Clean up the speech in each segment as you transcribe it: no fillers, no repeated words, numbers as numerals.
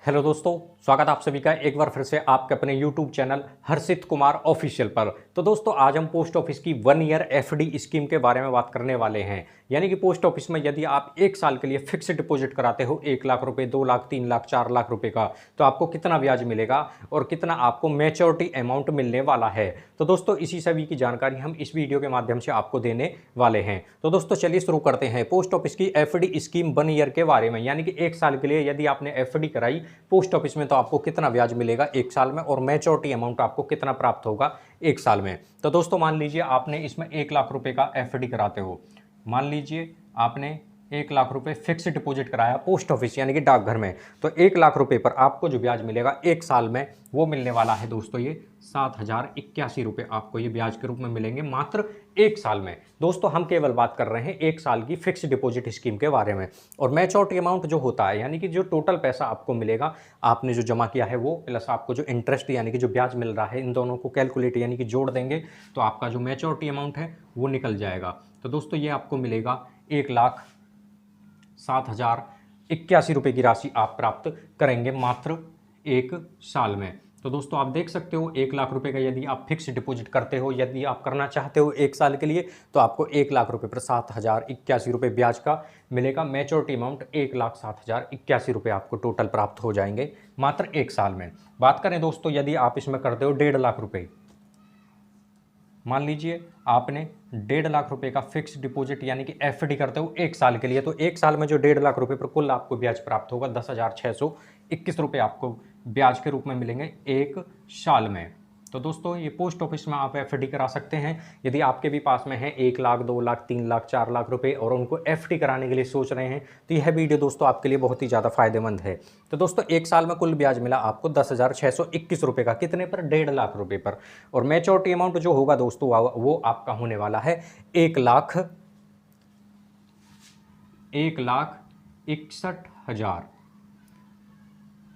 Hello दोस्तों, स्वागत आप सभी का एक बार फिर से आपके अपने YouTube चैनल हर्षित कुमार ऑफिशियल पर। तो दोस्तों आज हम पोस्ट ऑफिस की 1 ईयर एफडी स्कीम के बारे में बात करने वाले हैं। यानी कि पोस्ट ऑफिस में यदि आप एक साल के लिए फिक्स डिपॉजिट कराते हो 1 लाख रुपए, 2 लाख, 3 लाख, 4 लाख रुपए का, तो आपको कितना ब्याज मिलेगा और कितना आपको मैच्योरिटी अमाउंट मिलने वाला है। तो दोस्तों इसी सभी की जानकारी हम इस वीडियो के माध्यम से आपको देने वाले हैं। तो दोस्तों चलिए शुरू करते हैं पोस्ट ऑफिस की एफडी स्कीम 1 ईयर के बारे में। यानी कि एक साल के लिए यदि आपने एफडी कराई पोस्ट ऑफिस में तो आपको कितना ब्याज मिलेगा एक साल में और मैच्योरिटी अमाउंट आपको कितना प्राप्त होगा एक साल में। तो दोस्तों मान लीजिए आपने इसमें 1 लाख रुपए का एफडी कराते हो। मान लीजिए आपने 1 लाख रुपए फिक्स डिपॉजिट कराया पोस्ट ऑफिस यानी कि डाकघर में, तो 1 लाख रुपए पर आपको जो ब्याज मिलेगा एक साल में वो मिलने वाला है दोस्तों ये 7,081 रुपये आपको ये ब्याज के रूप में मिलेंगे मात्र एक साल में। दोस्तों हम केवल बात कर रहे हैं एक साल की फिक्स डिपॉजिट स्कीम के बारे में। और मैच्योरिटी अमाउंट जो होता है यानी कि जो टोटल पैसा आपको मिलेगा आपने जो जमा किया है वो प्लस आपको जो इंटरेस्ट यानी कि जो ब्याज मिल रहा है, इन दोनों को कैलकुलेट यानी कि जोड़ देंगे तो आपका जो मैच्योरिटी अमाउंट है वो निकल जाएगा। तो दोस्तों ये आपको मिलेगा 1,07,081 रुपये की राशि आप प्राप्त करेंगे मात्र एक साल में। तो दोस्तों आप देख सकते हो 1 लाख रुपए का यदि आप फिक्स डिपॉजिट करते हो, यदि आप करना चाहते हो एक साल के लिए, तो आपको 1 लाख रुपए पर 7,081 रुपये ब्याज का मिलेगा। मैच्योरिटी अमाउंट 1,07,081 रुपये आपको टोटल प्राप्त हो जाएंगे मात्र एक साल में। बात करें दोस्तों यदि आप इसमें करते हो 1.5 लाख रुपये, मान लीजिए आपने 1.5 लाख रुपए का फिक्स डिपॉजिट यानी कि एफडी करते हो एक साल के लिए, तो एक साल में जो 1.5 लाख रुपए पर कुल आपको ब्याज प्राप्त होगा 10,621 रुपये आपको ब्याज के रूप में मिलेंगे एक साल में। तो दोस्तों ये पोस्ट ऑफिस में आप एफडी करा सकते हैं यदि आपके भी पास में है 1 लाख, 2 लाख, 3 लाख, 4 लाख रुपए और उनको एफडी कराने के लिए सोच रहे हैं, तो यह वीडियो दोस्तों आपके लिए बहुत ही ज़्यादा फायदेमंद है। तो दोस्तों एक साल में कुल ब्याज मिला आपको 10,621 रुपये का, कितने पर? 1.5 लाख रुपए पर। और मैच्योरिटी अमाउंट जो होगा दोस्तों वो आपका होने वाला है 1,61,000,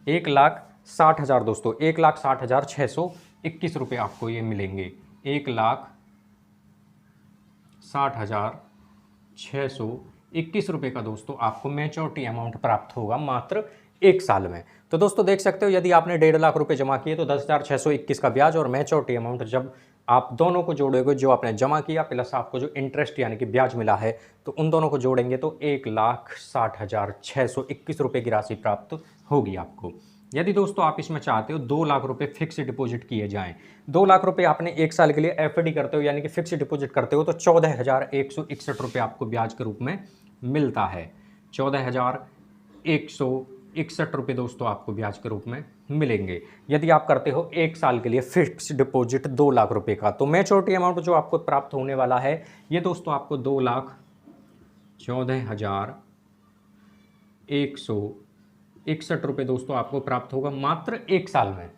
1,60,000 दोस्तों, 1,60,621 रुपये आपको ये मिलेंगे। 1,60,621 रुपये का दोस्तों आपको मैच्योरिटी अमाउंट प्राप्त होगा मात्र एक साल में। तो दोस्तों देख सकते हो यदि आपने 1.5 लाख रुपए जमा किए तो 10,621 का ब्याज और मैच्योरिटी अमाउंट जब आप दोनों को जोड़ोगे, जो आपने जमा किया प्लस आपको जो इंटरेस्ट यानी कि ब्याज मिला है, तो उन दोनों को जोड़ेंगे तो 1,60,621 रुपये की राशि प्राप्त होगी आपको। यदि दोस्तों आप इसमें चाहते हो 2 लाख रुपए फिक्स डिपॉजिट किए जाएं, 2 लाख रुपए आपने एक साल के लिए एफडी करते हो यानी कि फिक्स डिपॉजिट करते हो, तो 14,161 रुपये आपको ब्याज के रूप में मिलता है। 14,161 रुपये दोस्तों आपको ब्याज के रूप में मिलेंगे यदि आप करते हो एक साल के लिए फिक्स डिपॉजिट 2 लाख रुपए का। तो मैच्योरिटी अमाउंट जो आपको प्राप्त होने वाला है ये दोस्तों आपको 2,14,161 रुपये दोस्तों आपको प्राप्त होगा मात्र एक साल में।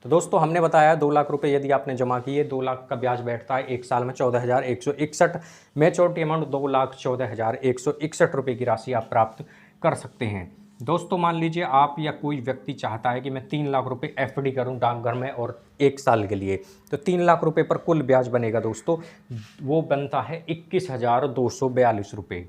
तो दोस्तों हमने बताया 2 लाख रुपए यदि आपने जमा किए, 2 लाख का ब्याज बैठता है एक साल में 14,161, मैच्योरिटी अमाउंट 2,14,161 रुपये की राशि आप प्राप्त कर सकते हैं। दोस्तों मान लीजिए आप या कोई व्यक्ति चाहता है कि मैं 3 लाख रुपए एफडी करूं डाकघर में और एक साल के लिए, तो 3 लाख रुपए पर कुल ब्याज बनेगा दोस्तों, वो बनता है 21,242 रुपये।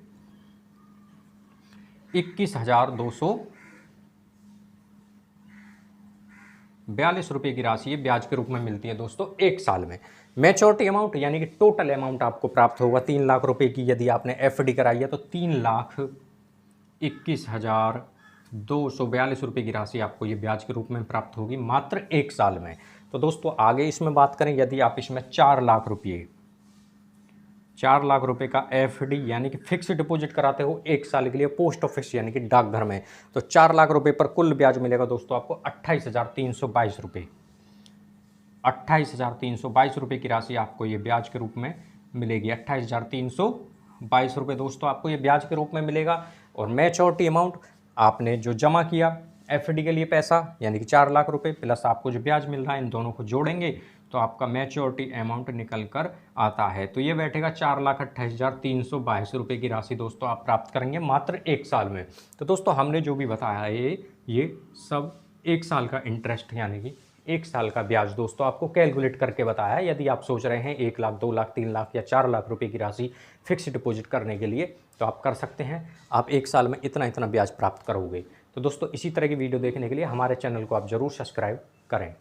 21,242 रुपये की राशि ये ब्याज के रूप में मिलती है दोस्तों एक साल में। मैच्योरिटी अमाउंट यानी कि टोटल अमाउंट आपको प्राप्त होगा 3 लाख रुपए की यदि आपने एफडी कराई है, तो 3,21,242 रुपये की राशि आपको ये ब्याज के रूप में प्राप्त होगी मात्र एक साल में। तो दोस्तों आगे इसमें बात करें यदि आप इसमें 4 लाख रुपए का एफडी यानी कि फिक्स डिपॉजिट कराते हो एक साल के लिए पोस्ट ऑफिस यानी कि डाकघर में, तो 4 लाख रुपए पर कुल ब्याज मिलेगा दोस्तों आपको 28,322 रुपये। 28,322 रुपये की राशि आपको ये ब्याज के रूप में मिलेगी। 28,322 रुपये दोस्तों आपको ये ब्याज के रूप में मिलेगा। और मैच्योरिटी अमाउंट आपने जो जमा किया एफडी के लिए पैसा यानी कि 4 लाख रुपए प्लस आपको जो ब्याज मिल रहा है, इन दोनों को जोड़ेंगे तो आपका मैच्योरिटी अमाउंट निकल कर आता है। तो ये बैठेगा 4,28,322 रुपये की राशि दोस्तों आप प्राप्त करेंगे मात्र एक साल में। तो दोस्तों हमने जो भी बताया है ये सब एक साल का इंटरेस्ट यानी कि एक साल का ब्याज दोस्तों आपको कैलकुलेट करके बताया है। यदि आप सोच रहे हैं 1 लाख, 2 लाख, 3 लाख या 4 लाख रुपए की राशि फिक्स डिपॉजिट करने के लिए, तो आप कर सकते हैं। आप एक साल में इतना इतना ब्याज प्राप्त करोगे। तो दोस्तों इसी तरह की वीडियो देखने के लिए हमारे चैनल को आप ज़रूर सब्सक्राइब करें।